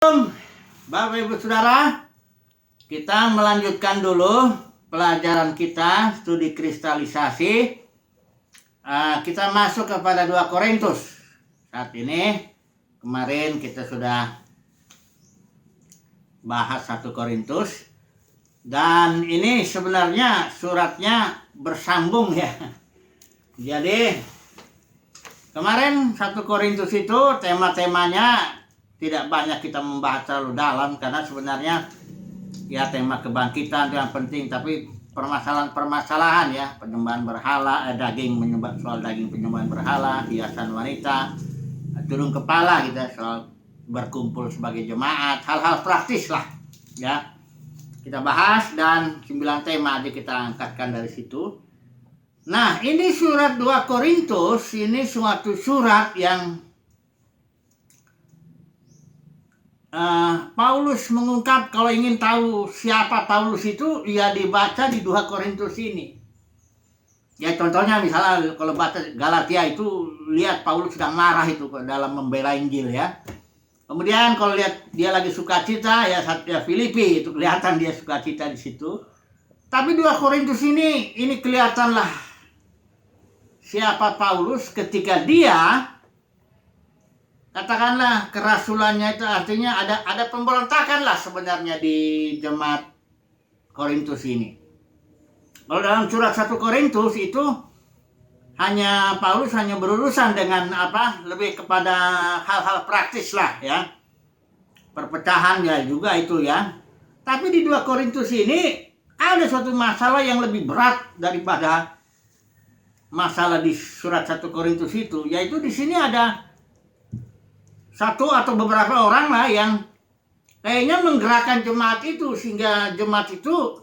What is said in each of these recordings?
Bapak Ibu Saudara, kita melanjutkan dulu pelajaran kita studi kristalisasi. Kita masuk kepada 2 Korintus. Saat ini, kemarin kita sudah bahas 1 Korintus. Dan ini sebenarnya suratnya bersambung ya. Jadi, kemarin 1 Korintus itu tema-temanya tidak banyak kita membahas terlalu dalam karena sebenarnya ya tema kebangkitan itu yang penting, tapi permasalahan-permasalahan ya, penyembahan berhala, soal daging penyembahan berhala, hiasan wanita, turun kepala kita soal berkumpul sebagai jemaat, hal-hal praktis lah ya. Kita bahas dan 9 tema aja kita angkatkan dari situ. Nah, ini surat 2 Korintus, ini suatu surat yang Paulus mengungkap. Kalau ingin tahu siapa Paulus itu, ya dibaca di 2 Korintus ini. Ya contohnya misalnya kalau baca Galatia itu, lihat Paulus sedang marah itu dalam membela Injil ya. Kemudian kalau lihat dia lagi sukacita ya Filipi itu kelihatan dia sukacita di situ. Tapi 2 Korintus ini kelihatanlah siapa Paulus ketika dia, katakanlah kerasulannya itu artinya ada pemberontakan lah sebenarnya di jemaat Korintus ini. Kalau dalam surat 1 Korintus itu Paulus hanya berurusan dengan lebih kepada hal-hal praktis lah ya. Perpecahan ya juga itu ya. Tapi di 2 Korintus ini ada suatu masalah yang lebih berat daripada masalah di surat 1 Korintus itu, yaitu di sini ada satu atau beberapa orang lah yang kayaknya menggerakkan jemaat itu sehingga jemaat itu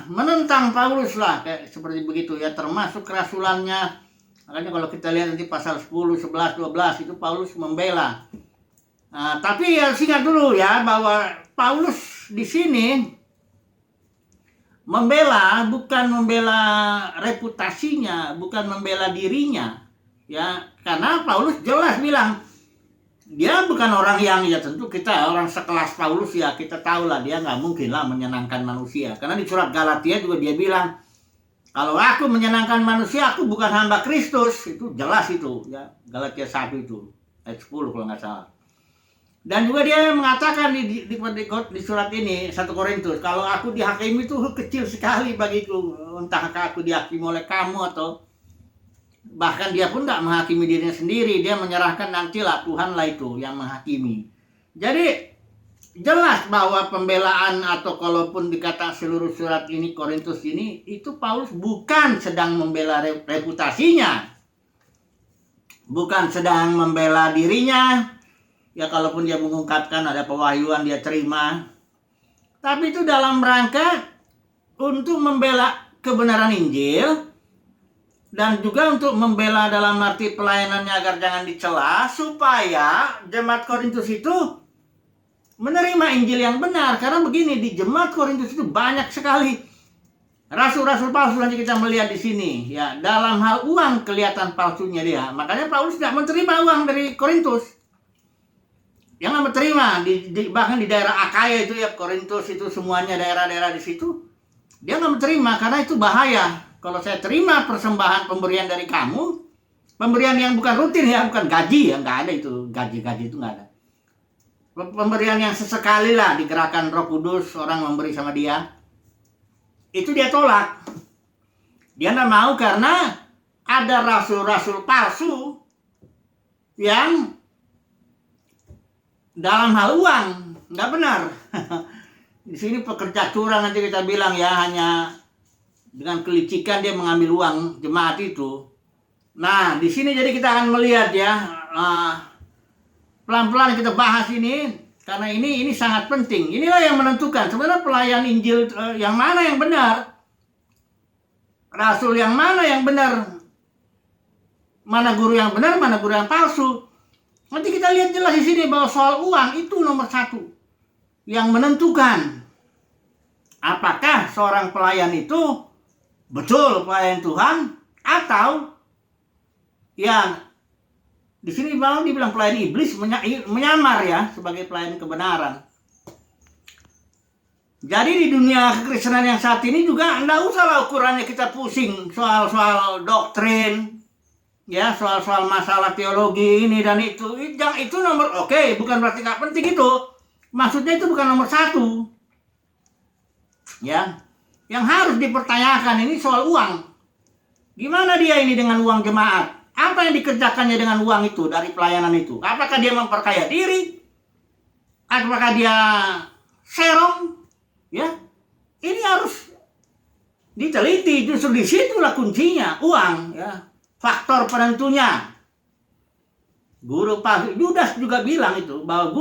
menentang Paulus lah, kayak seperti begitu ya, termasuk kerasulannya. Makanya kalau kita lihat nanti pasal 10, 11, 12 itu Paulus membela. Tapi ya ingat dulu ya bahwa Paulus di sini bukan membela reputasinya, bukan membela dirinya ya, karena Paulus jelas bilang dia bukan orang yang, ya tentu kita orang sekelas Paulus ya kita tahu lah dia nggak mungkin lah menyenangkan manusia. Karena di surat Galatia juga dia bilang, kalau aku menyenangkan manusia aku bukan hamba Kristus. Itu jelas itu ya, Galatia 1 itu ayat 10 kalau nggak salah. Dan juga dia mengatakan di surat ini 1 Korintus, kalau aku dihakimi itu kecil sekali bagiku, entah aku dihakimi oleh kamu atau bahkan dia pun tidak menghakimi dirinya sendiri, dia menyerahkan nantilah Tuhanlah itu yang menghakimi. Jadi jelas bahwa pembelaan atau kalaupun dikata seluruh surat ini Korintus ini, itu Paulus bukan sedang membela reputasinya, bukan sedang membela dirinya ya, kalaupun dia mengungkapkan ada pewahyuan dia terima, tapi itu dalam rangka untuk membela kebenaran Injil. Dan juga untuk membela dalam arti pelayanannya agar jangan dicela, supaya jemaat Korintus itu menerima Injil yang benar. Karena begini, di jemaat Korintus itu banyak sekali rasul-rasul palsu. Nanti kita melihat di sini ya, dalam hal uang kelihatan palsunya dia. Makanya Paulus tidak menerima uang dari Korintus. Yang nggak menerima bahkan di daerah Akaya itu ya, Korintus itu semuanya daerah-daerah di situ, dia nggak menerima karena itu bahaya. Kalau saya terima persembahan pemberian dari kamu, pemberian yang bukan rutin ya, bukan gaji ya, nggak ada itu, gaji itu nggak ada. Pemberian yang sesekali lah digerakkan Roh Kudus, orang memberi sama dia, itu dia tolak. Dia nggak mau karena ada rasul-rasul palsu yang dalam hal uang nggak benar. Di sini pekerja curang nanti kita bilang ya, hanya dengan kelicikan dia mengambil uang jemaat itu. Nah, di sini jadi kita akan melihat ya, pelan-pelan kita bahas ini karena ini sangat penting. Inilah yang menentukan sebenarnya pelayan Injil yang mana yang benar, rasul yang mana yang benar, mana guru yang benar, mana guru yang palsu. Nanti kita lihat jelas di sini bahwa soal uang itu nomor 1 yang menentukan apakah seorang pelayan itu betul pelayan Tuhan atau yang Di sini malah dibilang pelayan iblis menyamar ya sebagai pelayan kebenaran. Jadi di dunia kekristenan yang saat ini juga enggak usahlah ukurannya kita pusing soal-soal doktrin, ya soal-soal masalah teologi ini dan itu. Yang itu nomor oke, bukan berarti nggak penting itu. Maksudnya itu bukan nomor satu. Ya, yang harus dipertanyakan ini soal uang. Gimana dia ini dengan uang jemaat? Apa yang dikerjakannya dengan uang itu dari pelayanan itu? Apakah dia memperkaya diri? Apakah dia serong? Ya, ini harus diteliti. Justru disitulah kuncinya, uang. Ya, faktor penentunya. Guru Pak Yudas juga bilang itu bahwa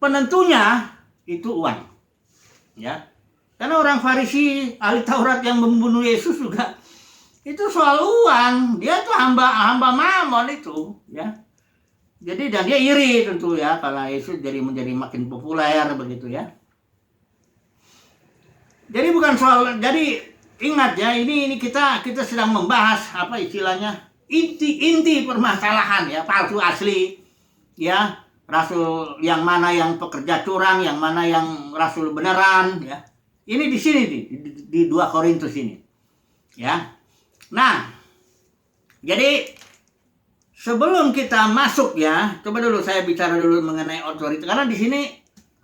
penentunya itu uang. Ya, karena orang Farisi ahli Taurat yang membunuh Yesus juga itu soal uang. Dia tuh hamba mamon itu, ya. Jadi dan dia iri tentu ya karena Yesus menjadi makin populer begitu ya. Jadi bukan soal, jadi ingat ya, ini kita sedang membahas apa istilahnya inti permasalahan ya, palsu asli ya, rasul yang mana yang pekerja curang, yang mana yang rasul beneran ya. Ini di sini di 2 Korintus ini ya. Nah, jadi sebelum kita masuk ya, coba dulu saya bicara dulu mengenai otoritas, karena di sini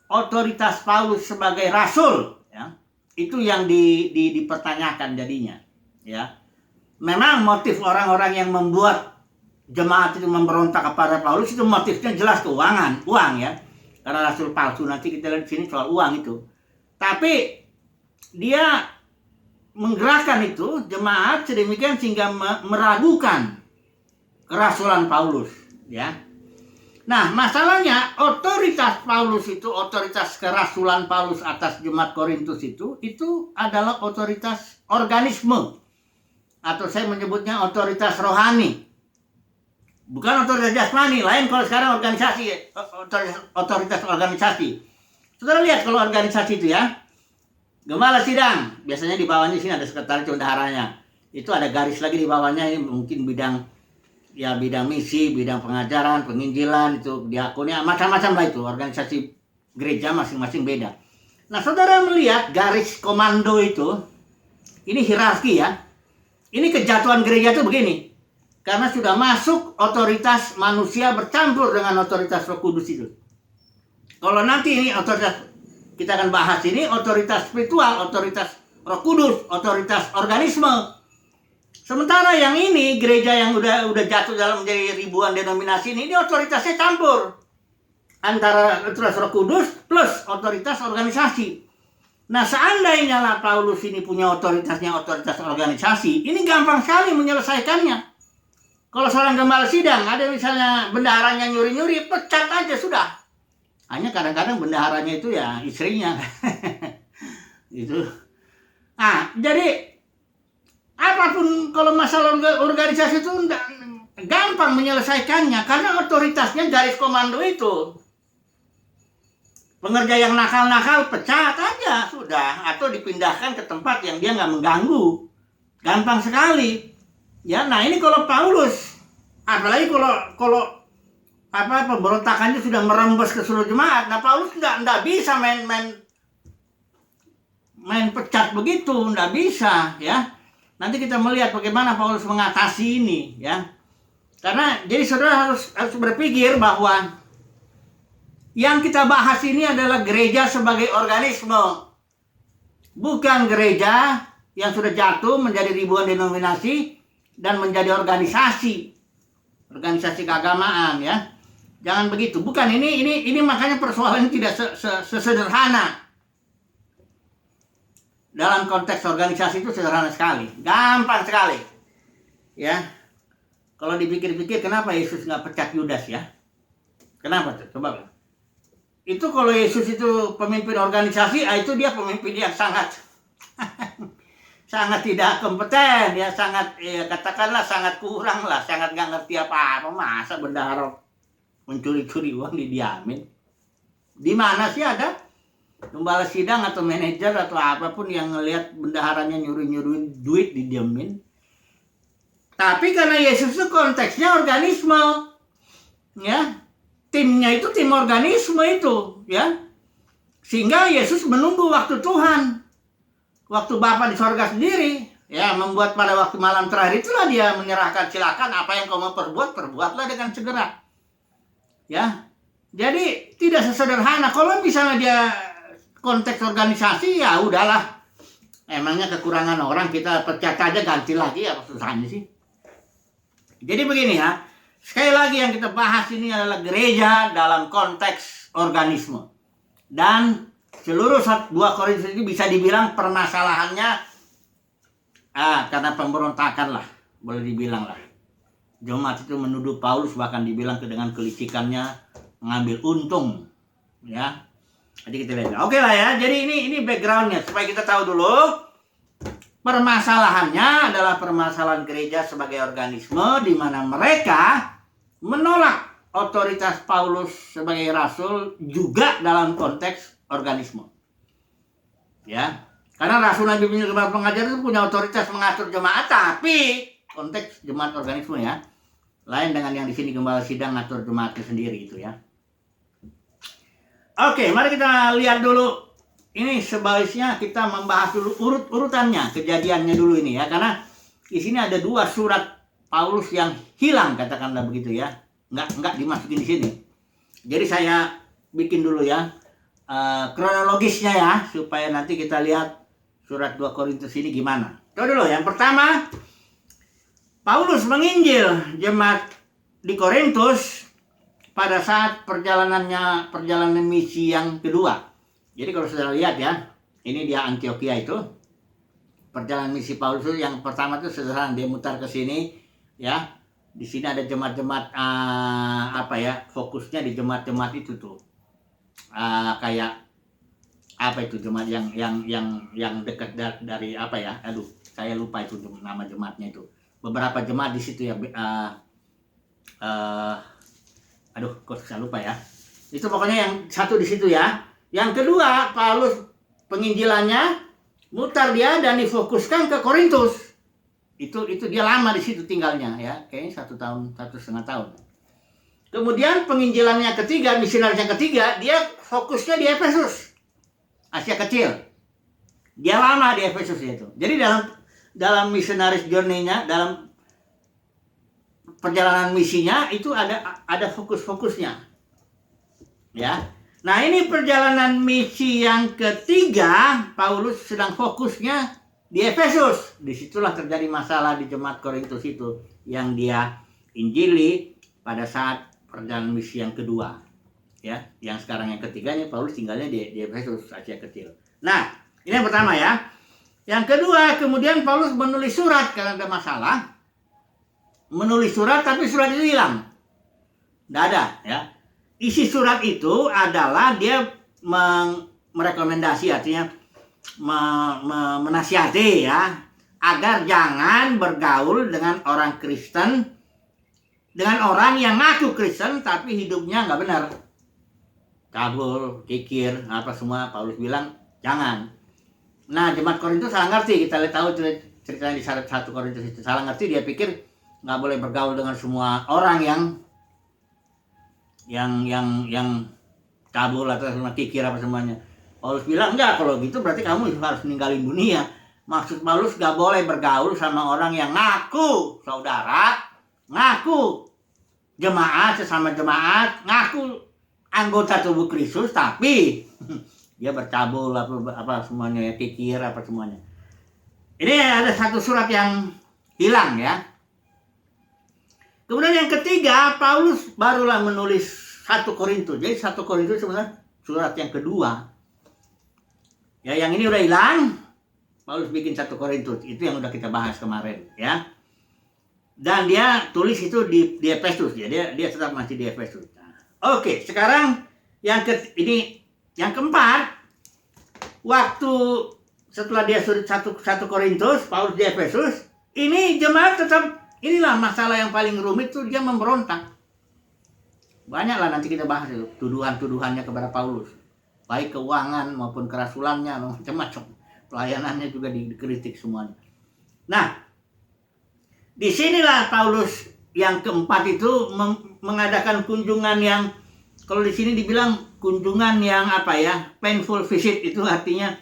otoritas Paulus sebagai rasul ya, itu yang dipertanyakan jadinya ya. Memang motif orang-orang yang membuat jemaat itu memberontak kepada Paulus itu motifnya jelas keuangan, uang ya. Karena rasul palsu, nanti kita lihat di sini soal uang itu. Tapi dia menggerakkan itu jemaat sedemikian sehingga meragukan kerasulan Paulus ya. Nah, masalahnya otoritas Paulus itu, otoritas kerasulan Paulus atas jemaat Korintus itu adalah otoritas organisme. Atau saya menyebutnya otoritas rohani. Bukan otoritas jasmani, lain kalau sekarang organisasi, otoritas organisasi. Saudara lihat kalau organisasi itu ya, gembala sidang, biasanya di bawahnya sini ada sekretaris bendaharanya. Itu ada garis lagi di bawahnya, ini mungkin bidang misi, bidang pengajaran, penginjilan, itu diakonnya, macam-macam lah itu. Organisasi gereja masing-masing beda. Nah, saudara melihat garis komando itu, ini hierarki ya. Ini kejatuhan gereja itu begini. Karena sudah masuk otoritas manusia bercampur dengan otoritas Roh Kudus itu. Kalau nanti ini otoritas, kita akan bahas ini otoritas spiritual, otoritas Roh Kudus, otoritas organisme. Sementara yang ini gereja yang udah jatuh dalam menjadi ribuan denominasi ini otoritasnya campur antara otoritas Roh Kudus plus otoritas organisasi. Nah, seandainya lah Paulus ini punya otoritas organisasi, ini gampang sekali menyelesaikannya. Kalau seorang gembala sidang ada misalnya bendaharanya nyuri-nyuri, pecat aja sudah. Hanya kadang-kadang bendaharanya itu ya istrinya. Itu. Nah, jadi apapun kalau masalah organisasi itu gampang menyelesaikannya karena otoritasnya garis komando itu. Pengerja yang nakal-nakal pecat aja sudah, atau dipindahkan ke tempat yang dia nggak mengganggu. Gampang sekali. Ya, nah ini kalau Paulus, apalagi kalau pemberontakannya sudah merembes ke seluruh jemaat. Nah, Paulus nggak bisa main pecat begitu, nggak bisa ya. Nanti kita melihat bagaimana Paulus mengatasi ini ya. Karena jadi saudara harus berpikir bahwa yang kita bahas ini adalah gereja sebagai organisme. Bukan gereja yang sudah jatuh menjadi ribuan denominasi dan menjadi organisasi keagamaan ya. Jangan begitu. Bukan, ini makanya persoalannya tidak sesederhana. Dalam konteks organisasi itu sederhana sekali, gampang sekali. Ya. Kalau dipikir-pikir kenapa Yesus nggak pecat Yudas ya? Kenapa tuh? Coba. Itu kalau Yesus itu pemimpin organisasi, itu dia pemimpin yang sangat sangat tidak kompeten ya, sangat ya, katakanlah sangat kurang lah, sangat nggak ngerti apa-apa. Masa bendahara mencuri-curi uang didiamin? Di mana sih ada gembala sidang atau manajer atau apapun yang ngelihat bendaharanya nyuri-nyuri duit didiamin? Tapi karena Yesus itu konteksnya organisme, ya, timnya itu tim organisme itu, ya, sehingga Yesus menunggu waktu Tuhan, waktu Bapa di sorga sendiri, ya, membuat pada waktu malam terakhir itulah dia menyerahkan, silakan apa yang kau mau perbuat, perbuatlah dengan segera, ya. Jadi tidak sesederhana. Kalau misalnya dia konteks organisasi, ya udahlah. Emangnya kekurangan orang kita pecat aja ganti lagi, apa susahnya sih? Jadi begini ya. Sekali lagi yang kita bahas ini adalah gereja dalam konteks organisme. Dan seluruh 2 Korintus itu bisa dibilang permasalahannya karena pemberontakan lah, boleh dibilang lah. Jemaat itu menuduh Paulus, bahkan dibilang dengan kelicikannya mengambil untung, ya. Jadi kita lihat. Oke lah ya. Jadi ini backgroundnya supaya kita tahu dulu. Permasalahannya adalah permasalahan gereja sebagai organisme di mana mereka menolak otoritas Paulus sebagai rasul juga dalam konteks organisme. Ya. Karena rasul Nabi jemaat pengajar itu punya otoritas mengatur jemaat, tapi konteks jemaat organisme ya. Lain dengan yang di sini gembala sidang ngatur jemaatnya sendiri itu ya. Oke, mari kita lihat dulu. Ini sebaliknya kita membahas dulu urutannya, kejadiannya dulu ini ya. Karena di sini ada 2 surat Paulus yang hilang, katakanlah begitu ya. Enggak dimasukin di sini. Jadi saya bikin dulu ya kronologisnya ya, supaya nanti kita lihat surat 2 Korintus ini gimana. Coba dulu, yang pertama, Paulus menginjil jemaat di Korintus pada saat perjalanan misi yang kedua. Jadi kalau sudah lihat ya, ini dia Antioquia itu. Perjalanan misi Paulus itu yang pertama itu sederhana, dia mutar ke sini ya. Di sini ada jemaat-jemaat fokusnya di jemaat-jemaat itu tuh. Kayak apa itu jemaat yang dekat dari apa ya? Aduh, saya lupa itu nama jemaatnya itu. Beberapa jemaat di situ ya. Aduh, kok saya lupa ya. Itu pokoknya yang satu di situ ya. Yang kedua, Paulus penginjilannya mutar dia dan difokuskan ke Korintus. Itu dia lama di situ tinggalnya ya. Kayaknya 1 tahun, 1,5 tahun. Kemudian penginjilannya ketiga, misionaris yang ketiga, dia fokusnya di Efesus, Asia Kecil. Dia lama di Efesus itu. Jadi dalam misionaris journey-nya, dalam perjalanan misinya itu ada fokus-fokusnya. Ya. Nah, ini perjalanan misi yang ketiga, Paulus sedang fokusnya di Efesus. Disitulah terjadi masalah di jemaat Korintus itu yang dia injili pada saat perjalanan misi yang kedua. Ya, yang sekarang yang ketiganya Paulus tinggalnya di Efesus, Asia Kecil. Nah, ini yang pertama ya. Yang kedua, kemudian Paulus menulis surat karena ada masalah. Menulis surat tapi surat itu hilang. Tidak ada ya. Isi surat itu adalah dia merekomendasi, artinya menasihati ya, agar jangan bergaul dengan orang Kristen, dengan orang yang ngaku Kristen tapi hidupnya nggak benar, kabur, kikir, apa semua. Paulus bilang jangan. Nah, jemaat Korintus salah ngerti. Kita lihat tahu ceritanya di 1 Korintus itu salah ngerti. Dia pikir nggak boleh bergaul dengan semua orang yang kabur atau sama kikir apa semuanya. Paulus bilang enggak, kalau gitu berarti kamu harus ninggalin dunia. Maksud Paulus nggak boleh bergaul sama orang yang ngaku saudara, ngaku jemaat, sesama jemaat, ngaku anggota tubuh Kristus, tapi dia bercabul apa semuanya, kikir apa semuanya. Ini ada 1 surat yang hilang ya. Kemudian yang ketiga, Paulus barulah menulis 1 Korintus. Jadi 1 Korintus sebenarnya surat yang kedua. Ya, yang ini udah hilang. Paulus bikin 1 Korintus. Itu yang udah kita bahas kemarin ya. Dan dia tulis itu di Efesus ya. Dia tetap masih di Efesus. Nah, oke, sekarang yang keempat, waktu setelah dia tulis 1 Korintus, Paulus di Efesus, ini jemaat tetap. Inilah masalah yang paling rumit tuh, dia memberontak. Banyaklah nanti kita bahas itu, tuduhan-tuduhannya kepada Paulus. Baik keuangan maupun kerasulannya, macam-macam. Pelayanannya juga dikritik semuanya. Nah, Disinilah Paulus yang keempat itu mengadakan kunjungan yang, kalau di sini dibilang kunjungan yang apa ya, painful visit, itu artinya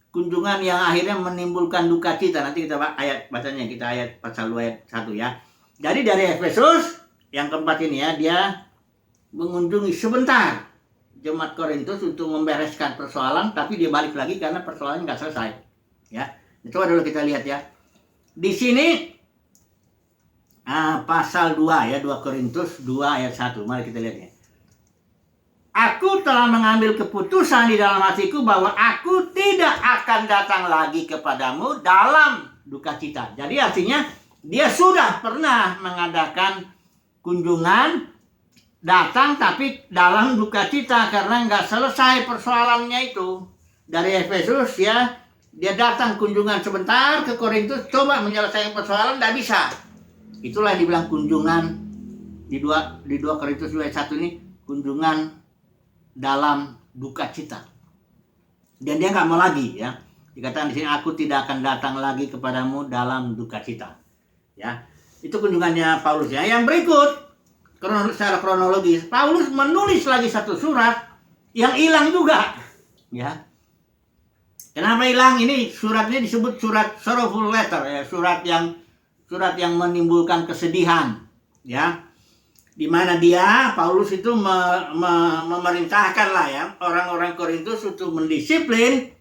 kunjungan yang akhirnya menimbulkan duka cita. Nanti kita ayat bacanya, kita ayat pasal 2 ayat 1 ya. Jadi dari Efesus yang keempat ini ya, dia mengunjungi sebentar jemaat Korintus untuk membereskan persoalan, tapi dia balik lagi karena persoalannya nggak selesai. Ya, coba dulu kita lihat ya. Di sini pasal 2 ya, 2 Korintus 2 ayat 1. Mari kita lihat ya. Aku telah mengambil keputusan di dalam hatiku bahwa aku tidak akan datang lagi kepadamu dalam duka cita. Jadi artinya dia sudah pernah mengadakan kunjungan, datang tapi dalam duka cita karena nggak selesai persoalannya itu. Dari Efesus ya, dia datang kunjungan sebentar ke Korintus, coba menyelesaikan persoalan, nggak bisa. Itulah yang dibilang kunjungan di 2 Korintus 2 ayat 1 ini, kunjungan dalam duka cita. Dan dia nggak mau lagi ya. Dikatakan di sini, aku tidak akan datang lagi kepadamu dalam duka cita. Ya, itu kunjungannya Paulus ya. Yang berikut secara kronologis, Paulus menulis lagi satu surat yang hilang juga. Ya. Kenapa hilang? Ini suratnya disebut surat sorrowful letter ya, surat yang menimbulkan kesedihan. Ya. Di mana Paulus itu memerintahkan lah ya orang-orang Korintus untuk mendisiplin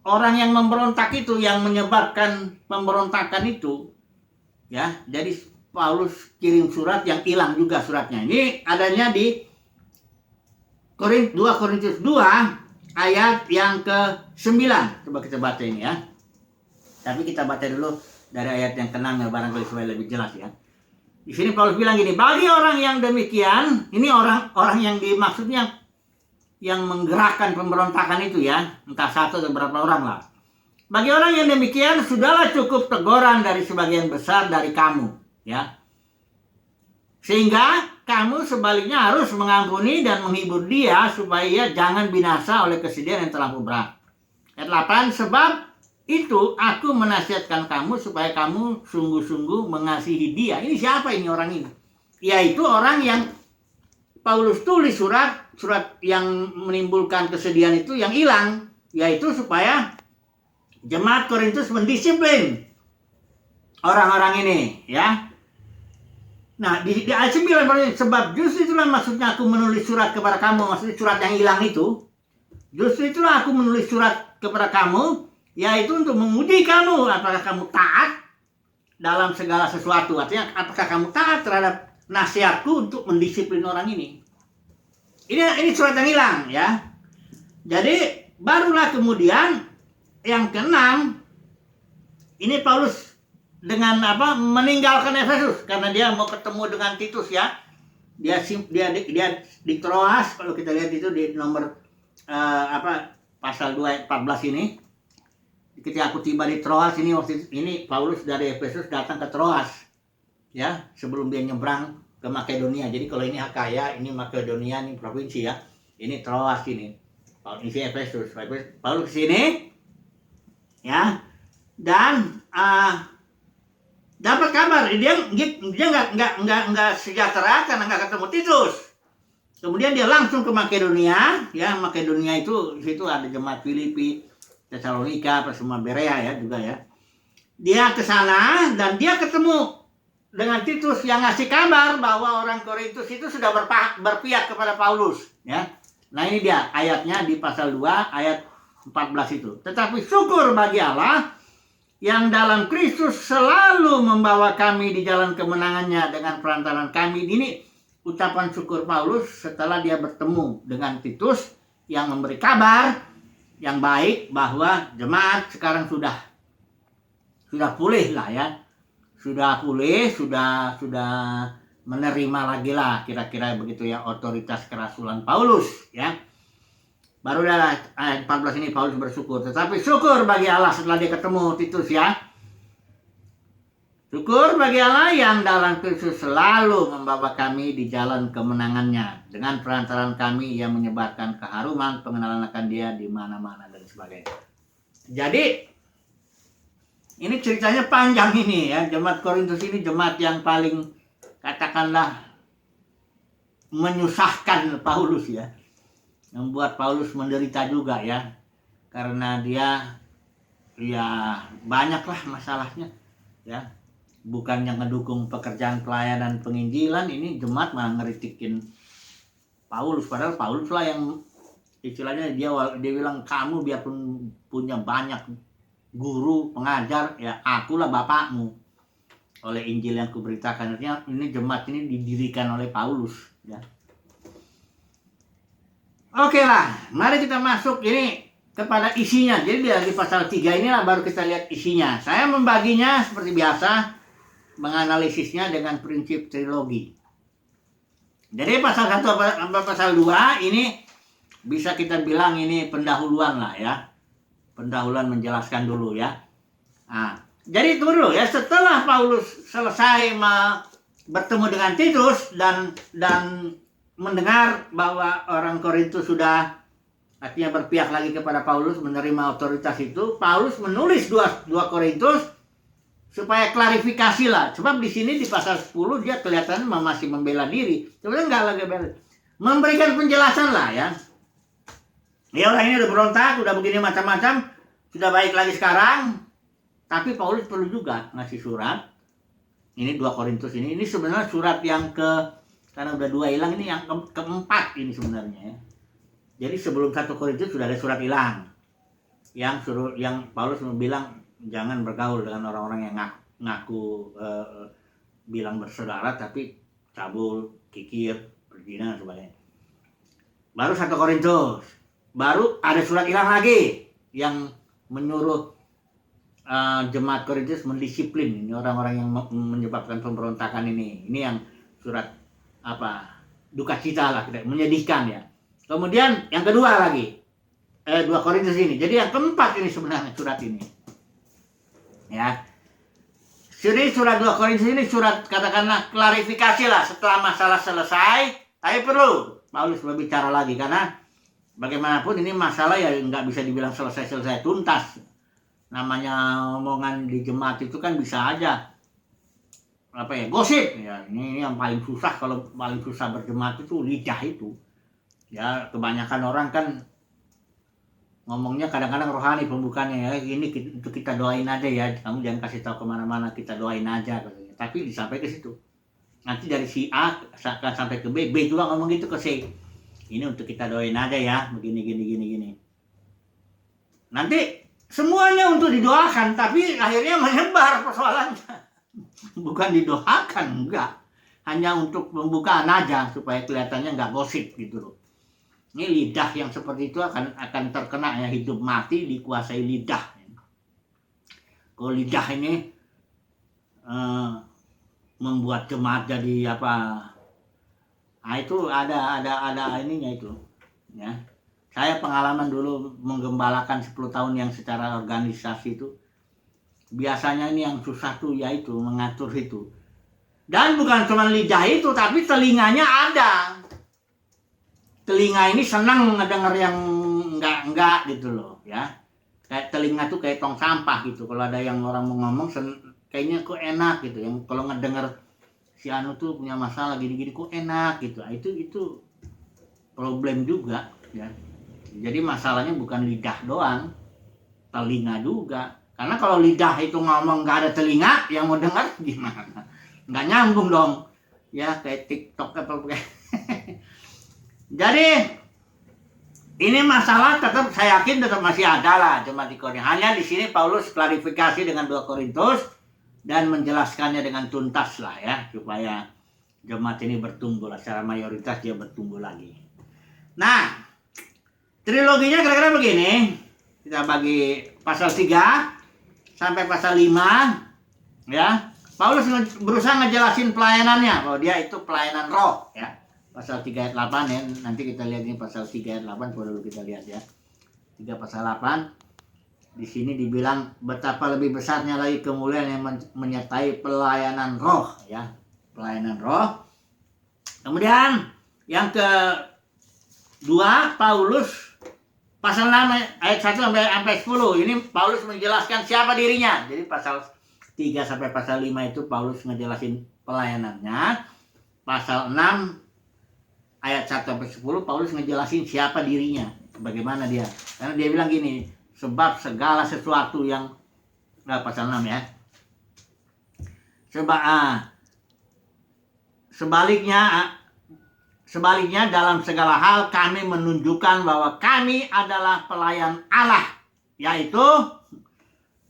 orang yang memberontak itu, yang menyebabkan pemberontakan itu. Ya, jadi Paulus kirim surat yang hilang juga suratnya. Ini adanya di 2 Korintus 2 ayat yang ke-9. Coba kita baca ini ya. Tapi kita baca dulu dari ayat yang ke-6 ya, barangkali supaya lebih jelas ya. Di sini Paulus bilang gini, bagi orang yang demikian, ini orang yang dimaksudnya yang menggerakkan pemberontakan itu ya, entah satu atau berapa orang lah. Bagi orang yang demikian, sudahlah cukup teguran dari sebagian besar dari kamu, ya. Sehingga kamu sebaliknya harus mengampuni dan menghibur dia supaya ia jangan binasa oleh kesedihan yang terlalu berat. Ayat 8, sebab itu aku menasihatkan kamu supaya kamu sungguh-sungguh mengasihi dia. Ini siapa ini orang ini? Yaitu orang yang Paulus tulis surat yang menimbulkan kesedihan itu yang hilang. Yaitu supaya jemaat Korintus mendisiplin orang-orang ini. Ya. Nah di ayat 9, sebab justru itulah maksudnya aku menulis surat kepada kamu. Maksudnya surat yang hilang itu. Justru itulah aku menulis surat kepada kamu, yaitu untuk menguji kamu apakah kamu taat dalam segala sesuatu. Artinya apakah kamu taat terhadap nasihatku untuk mendisiplin orang ini. Ini surat yang hilang ya. Jadi barulah kemudian yang ke-6 ini Paulus dengan meninggalkan Efesus karena dia mau ketemu dengan Titus ya. Dia di Troas, kalau kita lihat itu di nomor pasal 2 ayat 14 ini. Ketika aku tiba di Troas ini Paulus dari Efesus datang ke Troas ya, sebelum dia nyebrang ke Makedonia. Jadi kalau ini Akaya, ini Makedonia, ini provinsi ya. Ini Troas ini. Ini Efesus. Paulus ke sini ya. Dan dapat kabar dia nggak sejahtera karena nggak ketemu Titus. Kemudian dia langsung ke Makedonia ya. Makedonia itu di situ ada jemaat Filipi, Tesalonika, semua Berea ya juga ya. Dia ke sana dan dia ketemu dengan Titus yang ngasih kabar bahwa orang Korintus itu sudah berpihak kepada Paulus ya. Nah ini dia ayatnya di pasal 2 ayat 14 itu. Tetapi syukur bagi Allah yang dalam Kristus selalu membawa kami di jalan kemenangannya dengan perantaran kami. Ini ucapan syukur Paulus setelah dia bertemu dengan Titus yang memberi kabar yang baik bahwa jemaat sekarang sudah pulih lah ya. Sudah pulih, sudah menerima lagi lah kira-kira begitu ya otoritas kerasulan Paulus ya. Baru dah ayat 14 ini Paulus bersyukur. Tetapi syukur bagi Allah setelah dia ketemu Titus ya. Syukur bagi Allah yang dalam Kristus selalu membawa kami di jalan kemenangannya. Dengan perantaran kami yang menyebarkan keharuman pengenalan akan dia di mana-mana dan sebagainya. Jadi Ini ceritanya panjang ini ya. Jemaat Korintus ini jemaat yang paling katakanlah menyusahkan Paulus ya. Membuat Paulus menderita juga ya. Karena dia ya banyaklah masalahnya ya. Bukan yang ngedukung pekerjaan pelayanan penginjilan, ini jemaat malah ngeritikin Paulus. Padahal Paulus lah yang istilahnya dia bilang, kamu biarpun punya banyak guru, pengajar, ya akulah bapakmu oleh Injil yang kuberitakan. Artinya ini jemaat ini didirikan oleh Paulus ya. Oke lah, mari kita masuk ini kepada isinya. Jadi di pasal 3 inilah baru kita lihat isinya. Saya membaginya seperti biasa, menganalisisnya dengan prinsip trilogi. Jadi pasal 1 sampai pasal 2 ini bisa kita bilang ini pendahuluan lah ya. Pendahuluan menjelaskan dulu ya. Nah, jadi tunggu dulu ya, setelah Paulus selesai bertemu dengan Titus dan mendengar bahwa orang Korintus sudah artinya berpihak lagi kepada Paulus, menerima otoritas itu, Paulus menulis 2 Korintus supaya klarifikasi lah. Sebab di sini di pasal 10 dia kelihatan masih membela diri. Sebenarnya enggak lagi bela. Memberikan penjelasan lah ya. Ya orang ini udah berontak, udah begini macam-macam, sudah baik lagi sekarang. Tapi Paulus perlu juga ngasih surat. Ini 2 Korintus ini sebenarnya surat yang karena udah 2 hilang, ini yang keempat ini sebenarnya ya. Jadi sebelum 1 Korintus sudah ada surat hilang. Yang Paulus bilang jangan bergaul dengan orang-orang yang ngaku bilang bersaudara tapi cabul, kikir, berzina dan sebagainya. Baru 1 Korintus. Baru ada surat hilang lagi yang menyuruh jemaat Korintus mendisiplin ini orang-orang yang menyebabkan pemberontakan ini. Ini yang surat duka cita lah, menyedihkan ya. Kemudian yang kedua lagi 2 Korintus ini. Jadi yang keempat ini sebenarnya surat ini. Ya. Jadi surat 2 Korintus ini surat katakanlah klarifikasi lah setelah masalah selesai. Tapi perlu Paulus berbicara lagi karena bagaimanapun ini masalah ya nggak bisa dibilang selesai tuntas. Namanya omongan di jemaat itu kan bisa aja gosip ya. Ini yang paling susah, kalau paling susah berjemaat itu lidah itu. Ya kebanyakan orang kan ngomongnya kadang-kadang rohani pembukanya ya, ini untuk kita doain aja ya, kamu jangan kasih tahu kemana-mana, kita doain aja. Tapi disampaikan ke situ. Nanti dari si A sampai ke B juga ngomong gitu ke C. Ini untuk kita doain aja ya, begini. Nanti semuanya untuk didoakan, tapi akhirnya menyebar persoalannya. Bukan didoakan, enggak. Hanya untuk pembukaan aja, supaya kelihatannya enggak gosip gitu loh. Ini lidah yang seperti itu akan terkena ya, hidup mati dikuasai lidah. Kalau lidah ini membuat jemaat jadi nah itu ada ininya itu ya. Saya pengalaman dulu menggembalakan 10 tahun yang secara organisasi itu, biasanya ini yang susah tuh yaitu mengatur itu. Dan bukan cuma lidah itu, tapi telinganya ada. Telinga ini senang ngedenger yang enggak gitu loh ya. Kayak telinga tuh kayak tong sampah gitu. Kalau ada yang orang mau ngomong kayaknya kok enak gitu. Yang kalau ngedenger si Anu tuh punya masalah gini-gini kok enak gitu. Nah, itu problem juga ya. Jadi masalahnya bukan lidah doang, telinga juga. Karena kalau lidah itu ngomong nggak ada telinga yang mau dengar gimana? Nggak nyambung dong. Ya kayak TikTok kayak. Jadi ini masalah saya yakin tetap masih ada lah jemaat di Korintus. Hanya di sini Paulus klarifikasi dengan 2 Korintus dan menjelaskannya dengan tuntas lah ya, supaya jemaat ini bertumbuh lah, secara mayoritas dia bertumbuh lagi. Nah, triloginya kira-kira begini. Kita bagi pasal 3 sampai pasal 5 ya. Paulus berusaha ngejelasin pelayanannya, bahwa dia itu pelayanan roh ya. Pasal 3 ayat 8 ya. Nanti kita lihat ini pasal 3 ayat 8, dulu kita lihat ya. 3 pasal 8. Di sini dibilang betapa lebih besarnya lagi kemuliaan yang menyertai pelayanan roh ya. Pelayanan roh. Kemudian yang kedua, Paulus pasal 6 ayat 1 sampai 10 ini Paulus menjelaskan siapa dirinya. Jadi pasal 3 sampai pasal 5 itu Paulus ngejelasin pelayanannya. Pasal 6 ayat 1 sampai 10 Paulus ngejelasin siapa dirinya, bagaimana dia. Karena dia bilang gini, sebab segala sesuatu yang pasal 6 ya. Sebaliknya dalam segala hal kami menunjukkan bahwa kami adalah pelayan Allah, yaitu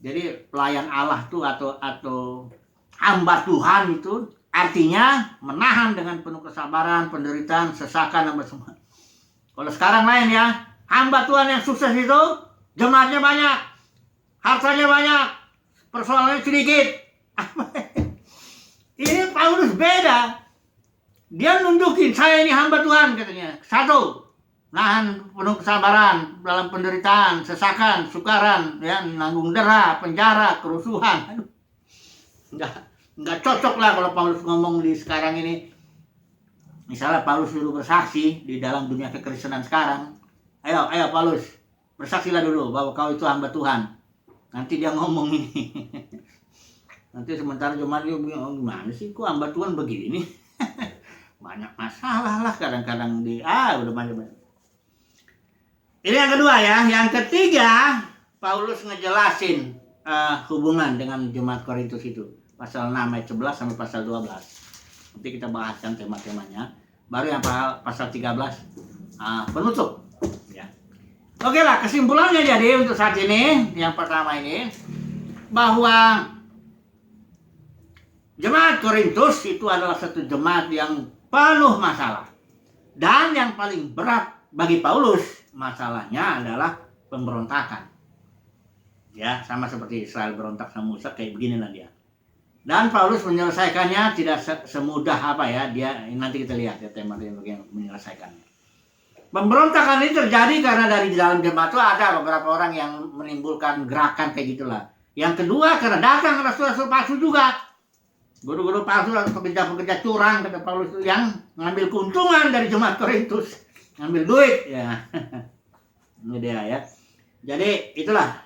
jadi pelayan Allah itu atau hamba Tuhan itu artinya menahan dengan penuh kesabaran, penderitaan, sesakan dan semua. Kalau sekarang lain ya, hamba Tuhan yang sukses itu jemaatnya banyak, hartanya banyak, persoalannya sedikit. Ini Paulus beda. Dia nunjukin saya ini hamba Tuhan katanya. 1, nahan penuh kesabaran dalam penderitaan, sesakan, sukaran, ya, nanggung dera, penjara, kerusuhan. Aduh. Enggak cocok lah kalau Paulus ngomong di sekarang ini. Misalnya Paulus dulu bersaksi di dalam dunia kekristenan sekarang. Ayo Paulus, bersaksilah dulu bahwa kau itu hamba Tuhan. Nanti dia ngomong ini. Nanti sementara jemaat dia bilang, oh, gimana sih kok hamba Tuhan begini? Banyak masalah lah kadang-kadang udah banyak. Ini yang kedua ya. Yang ketiga, Paulus ngejelasin hubungan dengan jemaat Korintus itu. Pasal 6 ayat 11 sampai pasal 12. Nanti kita bahaskan tema-temanya. Baru yang pasal 13 penutup ya. Oke lah, kesimpulannya jadi untuk saat ini, yang pertama ini bahwa jemaat Korintus itu adalah satu jemaat yang penuh masalah. Dan yang paling berat bagi Paulus, masalahnya adalah pemberontakan. Ya, sama seperti Israel berontak sama Musa, kayak beginilah dia. Dan Paulus menyelesaikannya tidak semudah apa ya, dia nanti kita lihat ya tema yang menyelesaikannya. Pemberontakan ini terjadi karena dari dalam jemaat itu ada beberapa orang yang menimbulkan gerakan kayak gitulah. Yang kedua karena datang rasul-rasul palsu juga. Guru-guru palsu dan pekerja-pekerja curang kata Paulus itu yang ngambil keuntungan dari jemaat Korintus, ngambil duit ya. Ini dia ya. Jadi itulah.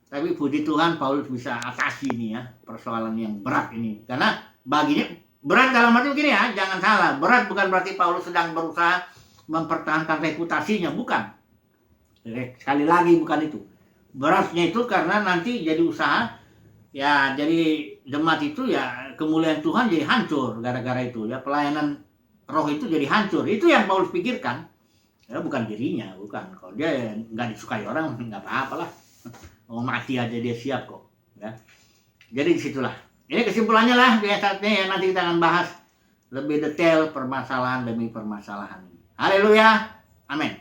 Tapi puji Tuhan Paulus bisa atasi ini ya persoalan yang berat ini. Karena baginya berat dalam arti begini ya, jangan salah. Berat bukan berarti Paulus sedang berusaha mempertahankan reputasinya, bukan. Sekali lagi bukan itu. Beratnya itu karena nanti jadi usaha ya, jadi jemaat itu ya kemuliaan Tuhan jadi hancur gara-gara itu ya, pelayanan roh itu jadi hancur. Itu yang Paulus pikirkan ya, bukan dirinya, bukan. Kalau dia nggak disukai orang nggak apa-apa lah, mau mati aja dia siap kok ya. Jadi disitulah ini kesimpulannya lah ya, saatnya ya, nanti kita akan bahas lebih detail permasalahan demi permasalahan. Haleluya, amin.